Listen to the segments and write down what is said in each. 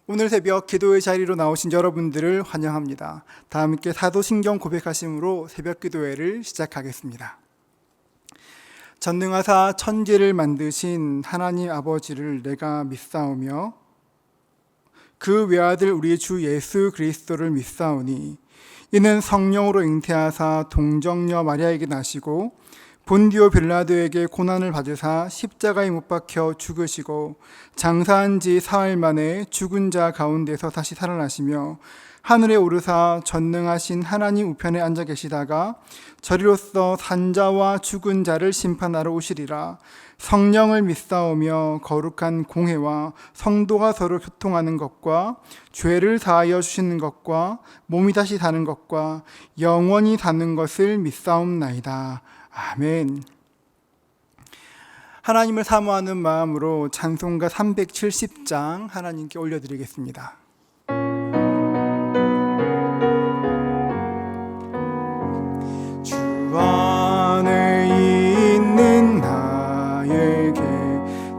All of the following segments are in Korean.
오늘 새벽 기도의 자리로 나오신 여러분들을 환영합니다. 다 함께 사도신경 고백하심으로 새벽 기도회를 시작하겠습니다. 전능하사 천지를 만드신 하나님 아버지를 내가 믿사오며 그 외아들 우리 주 예수 그리스도를 믿사오니 이는 성령으로 잉태하사 동정녀 마리아에게 나시고 본디오 빌라도에게 고난을 받으사 십자가에 못 박혀 죽으시고 장사한 지 사흘 만에 죽은 자 가운데서 다시 살아나시며 하늘에 오르사 전능하신 하나님 우편에 앉아 계시다가 저리로서 산자와 죽은 자를 심판하러 오시리라. 성령을 믿사오며 거룩한 공회와 성도가 서로 교통하는 것과 죄를 사하여 주시는 것과 몸이 다시 사는 것과 영원히 사는 것을 믿사옵나이다. 아멘. 하나님을 사모하는 마음으로 찬송가 370장 하나님께 올려드리겠습니다. 주 안에 있는 나에게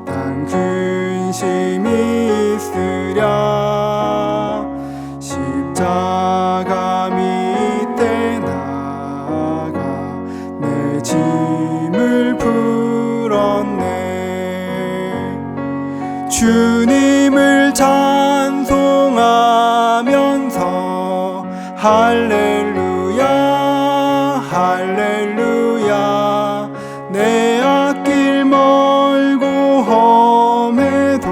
단 근심이 있으랴. 십자가 밑에 나가 내 짐을 풀었네. 주님을 찬송하면서 할렐루야 할렐루야. 내 앞길 멀고 험해도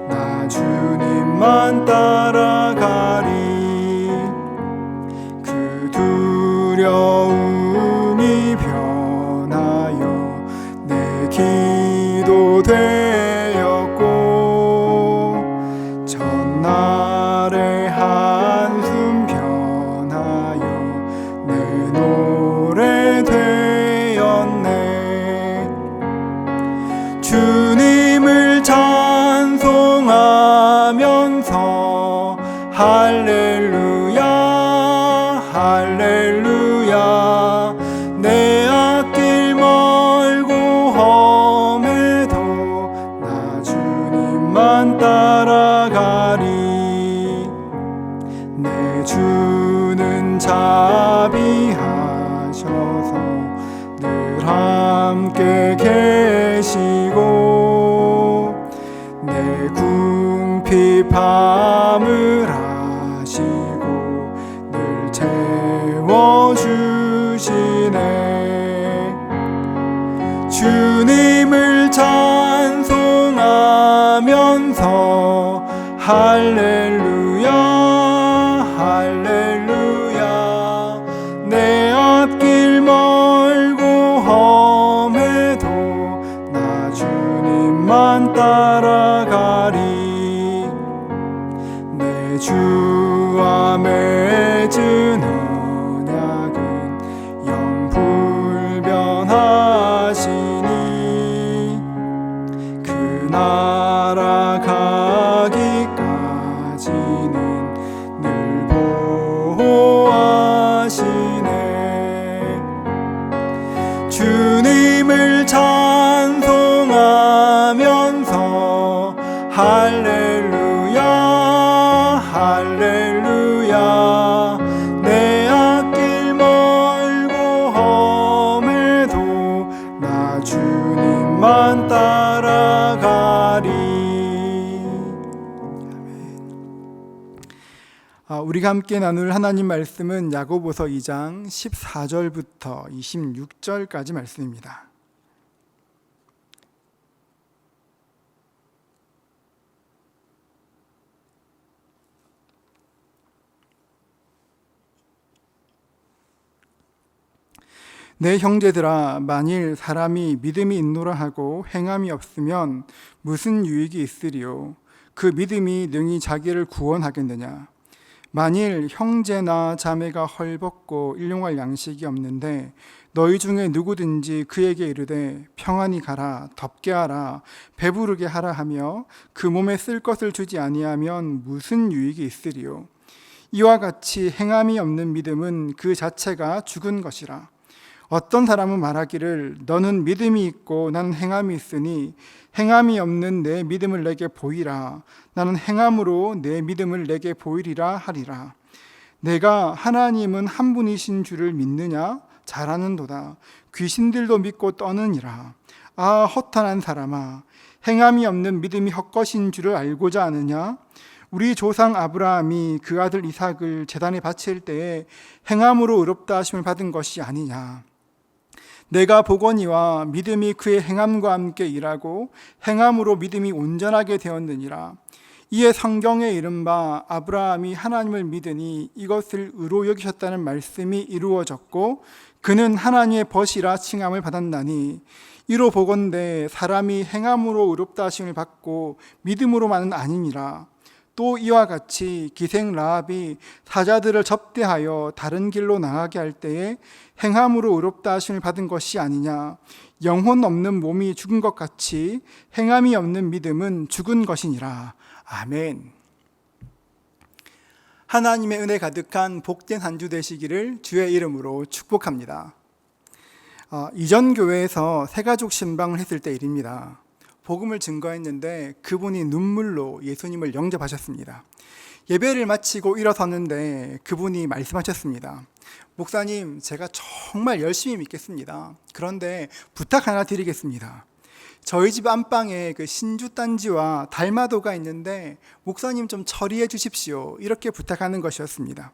나 주님만 따라가리. 그 두려움이 변하여 내 기도 되었고 전날의 한숨 변하여 내 노래 되었네. 주님을 찬송하면서 할렐루야 할렐루야. 내 앞길 멀고 험해도 나 주님만 따라가리. 내 주는 자비하셔서 늘 함께 계시고 내 궁핍함을 아시고 늘 채워주시네. 주님을 찬송하면서 할렐루야 할렐루야. 내 앞길 멀고 험해도 나 주님만 따라가리. 내 주와 맺은 언약은 영불변하시니 그 나라 가기까지는 늘 보호하시네. 주님을 찬송하면서 할렐루야 할렐루야. 내 앞길 멀고 험해도 나 주님만 따라가리. 우리가 함께 나눌 하나님 말씀은 야고보서 2장 14절부터 26절까지 말씀입니다. 내 형제들아, 만일 사람이 믿음이 있노라 하고 행함이 없으면 무슨 유익이 있으리요? 그 믿음이 능히 자기를 구원하겠느냐? 만일 형제나 자매가 헐벗고 일용할 양식이 없는데 너희 중에 누구든지 그에게 이르되 평안히 가라, 덥게 하라, 배부르게 하라 하며 그 몸에 쓸 것을 주지 아니하면 무슨 유익이 있으리요? 이와 같이 행함이 없는 믿음은 그 자체가 죽은 것이라. 어떤 사람은 말하기를 너는 믿음이 있고 나는 행함이 있으니 행함이 없는 내 믿음을 내게 보이라. 나는 행함으로 내 믿음을 내게 보이리라 하리라. 내가 하나님은 한 분이신 줄을 믿느냐? 잘하는도다. 귀신들도 믿고 떠느니라. 아, 허탄한 사람아, 행함이 없는 믿음이 헛것인 줄을 알고자 하느냐? 우리 조상 아브라함이 그 아들 이삭을 제단에 바칠 때에 행함으로 의롭다 하심을 받은 것이 아니냐? 내가 보거니와 믿음이 그의 행함과 함께 일하고 행함으로 믿음이 온전하게 되었느니라. 이에 성경에 이른바 아브라함이 하나님을 믿으니 이것을 의로 여기셨다는 말씀이 이루어졌고 그는 하나님의 벗이라 칭함을 받았나니 이로 보건대 사람이 행함으로 의롭다 하심을 받고 믿음으로만은 아니니라. 또 이와 같이 기생 라합이 사자들을 접대하여 다른 길로 나가게 할 때에 행함으로 의롭다 하심을 받은 것이 아니냐. 영혼 없는 몸이 죽은 것 같이 행함이 없는 믿음은 죽은 것이니라. 아멘. 하나님의 은혜 가득한 복된 한 주 되시기를 주의 이름으로 축복합니다. 이전 교회에서 새가족 신방을 했을 때 일입니다. 복음을 증거했는데 그분이 눈물로 예수님을 영접하셨습니다. 예배를 마치고 일어섰는데 그분이 말씀하셨습니다. 목사님, 제가 정말 열심히 믿겠습니다. 그런데 부탁 하나 드리겠습니다. 저희 집 안방에 그 신주 단지와 달마도가 있는데 목사님 좀 처리해 주십시오. 이렇게 부탁하는 것이었습니다.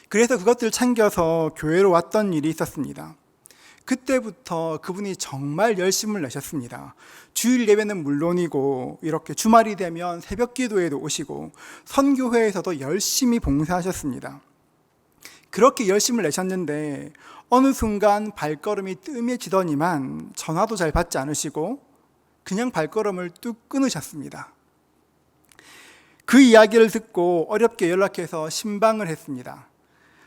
그래서 그것들을 챙겨서 교회로 왔던 일이 있었습니다. 그때부터 그분이 정말 열심을 내셨습니다. 주일 예배는 물론이고 이렇게 주말이 되면 새벽 기도에도 오시고 선교회에서도 열심히 봉사하셨습니다. 그렇게 열심을 내셨는데 어느 순간 발걸음이 뜸해지더니만 전화도 잘 받지 않으시고 그냥 발걸음을 뚝 끊으셨습니다. 그 이야기를 듣고 어렵게 연락해서 신방을 했습니다.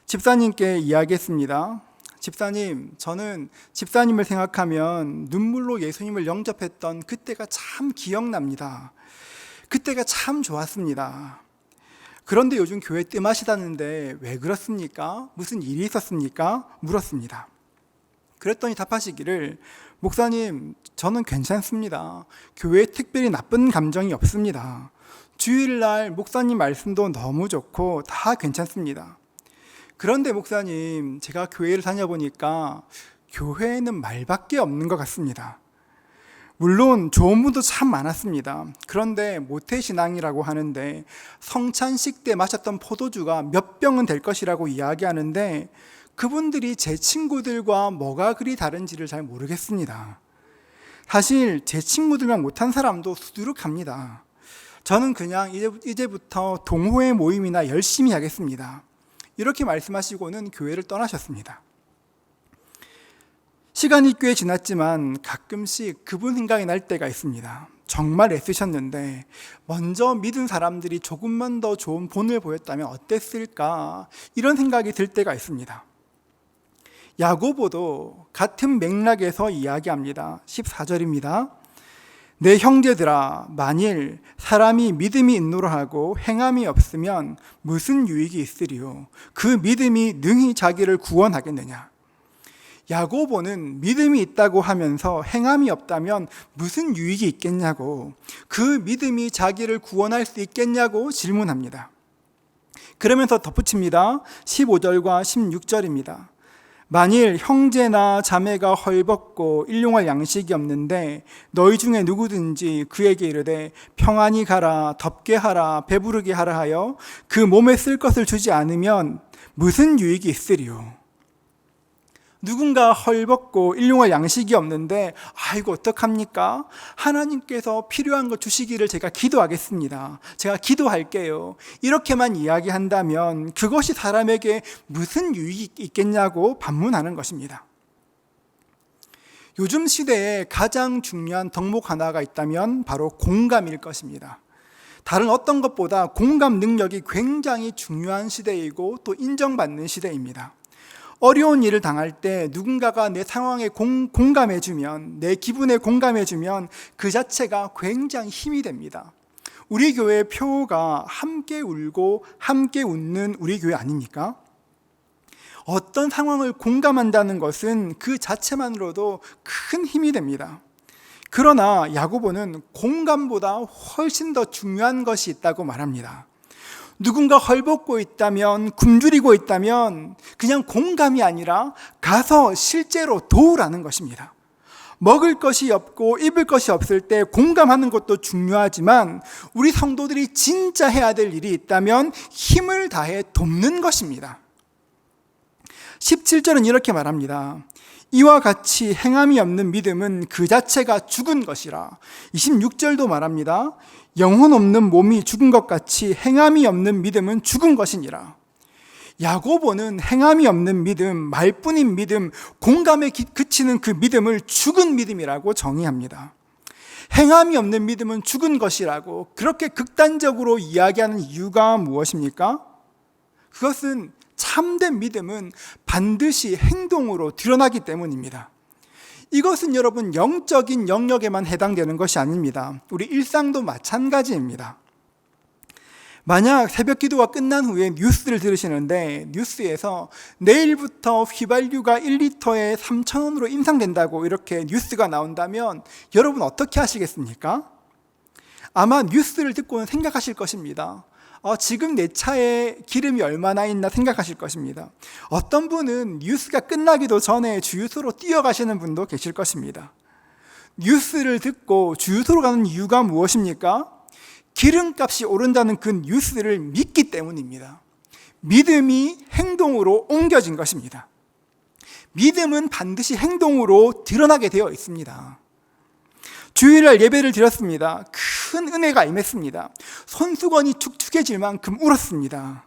집사님께 이야기했습니다. 집사님, 저는 집사님을 생각하면 눈물로 예수님을 영접했던 그때가 참 기억납니다. 그때가 참 좋았습니다. 그런데 요즘 교회 뜸하시다는데 왜 그렇습니까? 무슨 일이 있었습니까? 물었습니다. 그랬더니 답하시기를 목사님, 저는 괜찮습니다. 교회에 특별히 나쁜 감정이 없습니다. 주일날 목사님 말씀도 너무 좋고 다 괜찮습니다. 그런데 목사님, 제가 교회를 다녀보니까 교회에는 말밖에 없는 것 같습니다. 물론 좋은 분도 참 많았습니다. 그런데 모태신앙이라고 하는데 성찬식 때 마셨던 포도주가 몇 병은 될 것이라고 이야기하는데 그분들이 제 친구들과 뭐가 그리 다른지를 잘 모르겠습니다. 사실 제 친구들만 못한 사람도 수두룩합니다. 저는 그냥 이제부터 동호회 모임이나 열심히 하겠습니다. 이렇게 말씀하시고는 교회를 떠나셨습니다. 시간이 꽤 지났지만 가끔씩 그분 생각이 날 때가 있습니다. 정말 애쓰셨는데 먼저 믿은 사람들이 조금만 더 좋은 본을 보였다면 어땠을까, 이런 생각이 들 때가 있습니다. 야고보도 같은 맥락에서 이야기합니다. 14절입니다. 내 형제들아, 만일 사람이 믿음이 있노라 하고 행함이 없으면 무슨 유익이 있으리요? 그 믿음이 능히 자기를 구원하겠느냐? 야고보는 믿음이 있다고 하면서 행함이 없다면 무슨 유익이 있겠냐고, 그 믿음이 자기를 구원할 수 있겠냐고 질문합니다. 그러면서 덧붙입니다. 15절과 16절입니다. 만일 형제나 자매가 헐벗고 일용할 양식이 없는데 너희 중에 누구든지 그에게 이르되 평안히 가라, 덥게 하라, 배부르게 하라 하여 그 몸에 쓸 것을 주지 않으면 무슨 유익이 있으리요? 누군가 헐벗고 일용할 양식이 없는데 아이고 어떡합니까? 하나님께서 필요한 것 주시기를 제가 기도하겠습니다. 제가 기도할게요. 이렇게만 이야기한다면 그것이 사람에게 무슨 유익이 있겠냐고 반문하는 것입니다. 요즘 시대에 가장 중요한 덕목 하나가 있다면 바로 공감일 것입니다. 다른 어떤 것보다 공감 능력이 굉장히 중요한 시대이고 또 인정받는 시대입니다. 어려운 일을 당할 때 누군가가 내 상황에 공감해주면, 내 기분에 공감해주면 그 자체가 굉장히 힘이 됩니다. 우리 교회의 표가 함께 울고 함께 웃는 우리 교회 아닙니까? 어떤 상황을 공감한다는 것은 그 자체만으로도 큰 힘이 됩니다. 그러나 야고보는 공감보다 훨씬 더 중요한 것이 있다고 말합니다. 누군가 헐벗고 있다면, 굶주리고 있다면 그냥 공감이 아니라 가서 실제로 도우라는 것입니다. 먹을 것이 없고 입을 것이 없을 때 공감하는 것도 중요하지만 우리 성도들이 진짜 해야 될 일이 있다면 힘을 다해 돕는 것입니다. 17절은 이렇게 말합니다. 이와 같이 행함이 없는 믿음은 그 자체가 죽은 것이라. 26절도 말합니다. 영혼 없는 몸이 죽은 것 같이 행함이 없는 믿음은 죽은 것이니라. 야고보는 행함이 없는 믿음, 말뿐인 믿음, 공감에 그치는 그 믿음을 죽은 믿음이라고 정의합니다. 행함이 없는 믿음은 죽은 것이라고 그렇게 극단적으로 이야기하는 이유가 무엇입니까? 그것은 참된 믿음은 반드시 행동으로 드러나기 때문입니다. 이것은 여러분 영적인 영역에만 해당되는 것이 아닙니다. 우리 일상도 마찬가지입니다. 만약 새벽 기도가 끝난 후에 뉴스를 들으시는데 뉴스에서 내일부터 휘발유가 1리터에 3,000원으로 인상된다고 이렇게 뉴스가 나온다면 여러분 어떻게 하시겠습니까? 아마 뉴스를 듣고는 생각하실 것입니다. 지금 내 차에 기름이 얼마나 있나 생각하실 것입니다. 어떤 분은 뉴스가 끝나기도 전에 주유소로 뛰어가시는 분도 계실 것입니다. 뉴스를 듣고 주유소로 가는 이유가 무엇입니까? 기름값이 오른다는 그 뉴스를 믿기 때문입니다. 믿음이 행동으로 옮겨진 것입니다. 믿음은 반드시 행동으로 드러나게 되어 있습니다. 주일날 예배를 드렸습니다. 큰 은혜가 임했습니다. 손수건이 축축해질 만큼 울었습니다.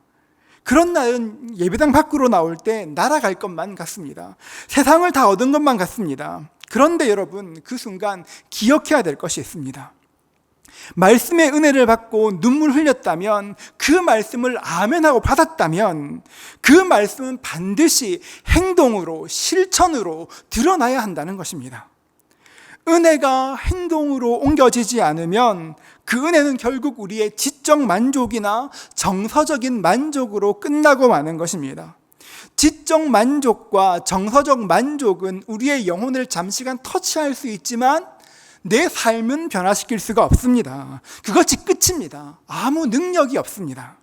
그런 날은 예배당 밖으로 나올 때 날아갈 것만 같습니다. 세상을 다 얻은 것만 같습니다. 그런데 여러분, 그 순간 기억해야 될 것이 있습니다. 말씀의 은혜를 받고 눈물 흘렸다면, 그 말씀을 아멘하고 받았다면 그 말씀은 반드시 행동으로, 실천으로 드러나야 한다는 것입니다. 은혜가 행동으로 옮겨지지 않으면 그 은혜는 결국 우리의 지적 만족이나 정서적인 만족으로 끝나고 마는 것입니다. 지적 만족과 정서적 만족은 우리의 영혼을 잠시간 터치할 수 있지만 내 삶은 변화시킬 수가 없습니다. 그것이 끝입니다. 아무 능력이 없습니다.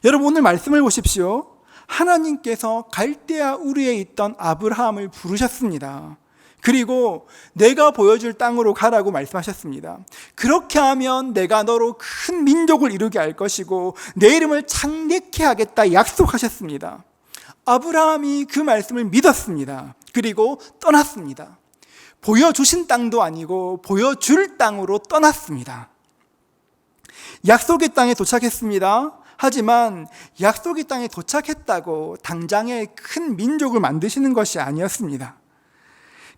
여러분, 오늘 말씀을 보십시오. 하나님께서 갈대아 우르에 있던 아브라함을 부르셨습니다. 그리고 내가 보여줄 땅으로 가라고 말씀하셨습니다. 그렇게 하면 내가 너로 큰 민족을 이루게 할 것이고 내 이름을 창대케 하겠다 약속하셨습니다. 아브라함이 그 말씀을 믿었습니다. 그리고 떠났습니다. 보여주신 땅도 아니고 보여줄 땅으로 떠났습니다. 약속의 땅에 도착했습니다. 하지만 약속의 땅에 도착했다고 당장에 큰 민족을 만드시는 것이 아니었습니다.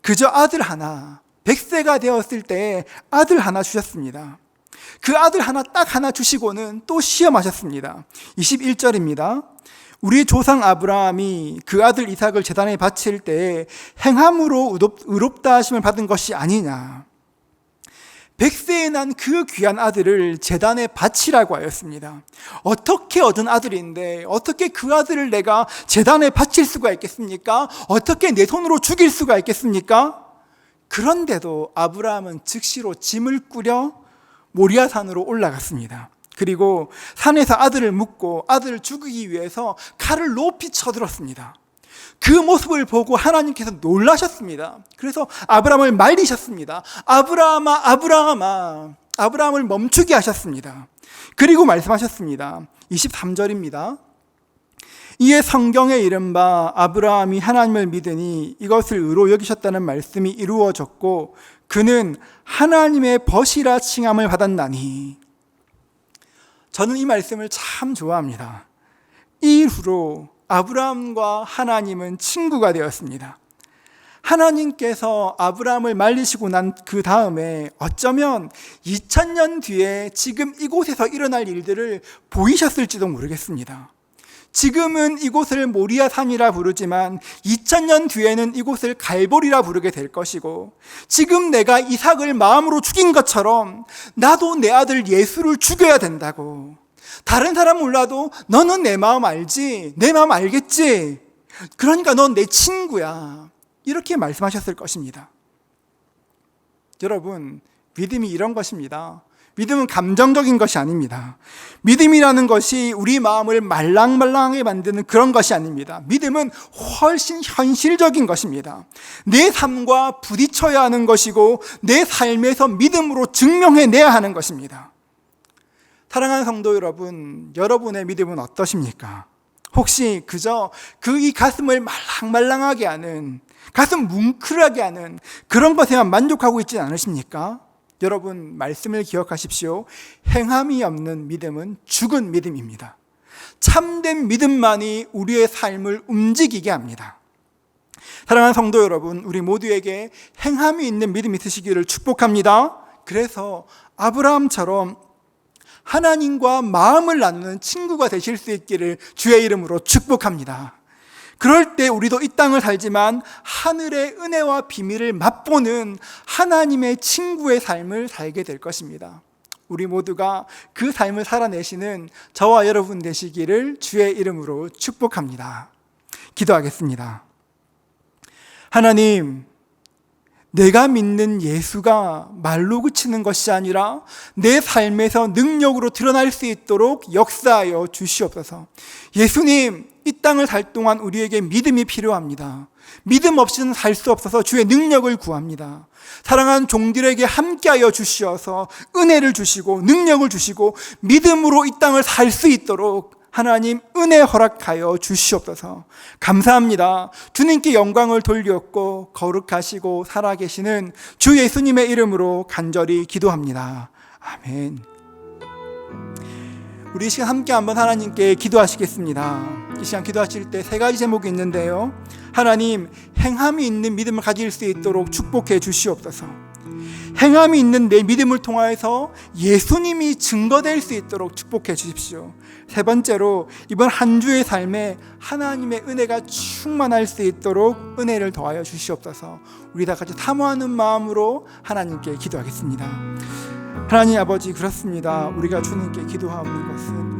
그저 아들 하나, 100세가 되었을 때 아들 하나 주셨습니다. 그 아들 하나 딱 하나 주시고는 또 시험하셨습니다. 21절입니다. 우리 조상 아브라함이 그 아들 이삭을 제단에 바칠 때 행함으로 의롭다 하심을 받은 것이 아니냐. 100세에 난 그 귀한 아들을 제단에 바치라고 하였습니다. 어떻게 얻은 아들인데 어떻게 그 아들을 내가 제단에 바칠 수가 있겠습니까? 어떻게 내 손으로 죽일 수가 있겠습니까? 그런데도 아브라함은 즉시로 짐을 꾸려 모리아산으로 올라갔습니다. 그리고 산에서 아들을 묻고 아들을 죽이기 위해서 칼을 높이 쳐들었습니다. 그 모습을 보고 하나님께서 놀라셨습니다. 그래서 아브라함을 말리셨습니다. 아브라함아, 아브라함아. 아브라함을 멈추게 하셨습니다. 그리고 말씀하셨습니다. 23절입니다. 이에 성경에 이른바 아브라함이 하나님을 믿으니 이것을 의로 여기셨다는 말씀이 이루어졌고 그는 하나님의 벗이라 칭함을 받았나니. 저는 이 말씀을 참 좋아합니다. 이후로 아브라함과 하나님은 친구가 되었습니다. 하나님께서 아브라함을 말리시고 난 그 다음에 어쩌면 2000년 뒤에 지금 이곳에서 일어날 일들을 보이셨을지도 모르겠습니다. 지금은 이곳을 모리아산이라 부르지만 2000년 뒤에는 이곳을 갈보리라 부르게 될 것이고, 지금 내가 이삭을 마음으로 죽인 것처럼 나도 내 아들 예수를 죽여야 된다고, 다른 사람 몰라도 너는 내 마음 알지? 내 마음 알겠지? 그러니까 넌 내 친구야. 이렇게 말씀하셨을 것입니다. 여러분, 믿음이 이런 것입니다. 믿음은 감정적인 것이 아닙니다. 믿음이라는 것이 우리 마음을 말랑말랑하게 만드는 그런 것이 아닙니다. 믿음은 훨씬 현실적인 것입니다. 내 삶과 부딪혀야 하는 것이고 내 삶에서 믿음으로 증명해내야 하는 것입니다. 사랑하는 성도 여러분, 여러분의 믿음은 어떠십니까? 혹시 그저 이 가슴을 말랑말랑하게 하는, 가슴 뭉클하게 하는 그런 것에만 만족하고 있지 않으십니까? 여러분, 말씀을 기억하십시오. 행함이 없는 믿음은 죽은 믿음입니다. 참된 믿음만이 우리의 삶을 움직이게 합니다. 사랑하는 성도 여러분, 우리 모두에게 행함이 있는 믿음이 있으시기를 축복합니다. 그래서 아브라함처럼 하나님과 마음을 나누는 친구가 되실 수 있기를 주의 이름으로 축복합니다. 그럴 때 우리도 이 땅을 살지만 하늘의 은혜와 비밀을 맛보는 하나님의 친구의 삶을 살게 될 것입니다. 우리 모두가 그 삶을 살아내시는 저와 여러분 되시기를 주의 이름으로 축복합니다. 기도하겠습니다. 하나님, 내가 믿는 예수가 말로 그치는 것이 아니라 내 삶에서 능력으로 드러날 수 있도록 역사하여 주시옵소서. 예수님, 이 땅을 살 동안 우리에게 믿음이 필요합니다. 믿음 없이는 살 수 없어서 주의 능력을 구합니다. 사랑하는 종들에게 함께하여 주시어서 은혜를 주시고 능력을 주시고 믿음으로 이 땅을 살 수 있도록 하나님 은혜 허락하여 주시옵소서. 감사합니다. 주님께 영광을 돌렸고 거룩하시고 살아계시는 주 예수님의 이름으로 간절히 기도합니다. 아멘. 우리 이 시간 함께 한번 하나님께 기도하시겠습니다. 이 시간 기도하실 때 3가지 제목이 있는데요. 하나님, 행함이 있는 믿음을 가질 수 있도록 축복해 주시옵소서. 행함이 있는 내 믿음을 통하여서 예수님이 증거될 수 있도록 축복해 주십시오. 3번째로, 이번 한 주의 삶에 하나님의 은혜가 충만할 수 있도록 은혜를 더하여 주시옵소서. 우리 다 같이 사모하는 마음으로 하나님께 기도하겠습니다. 하나님 아버지, 그렇습니다. 우리가 주님께 기도하는 것은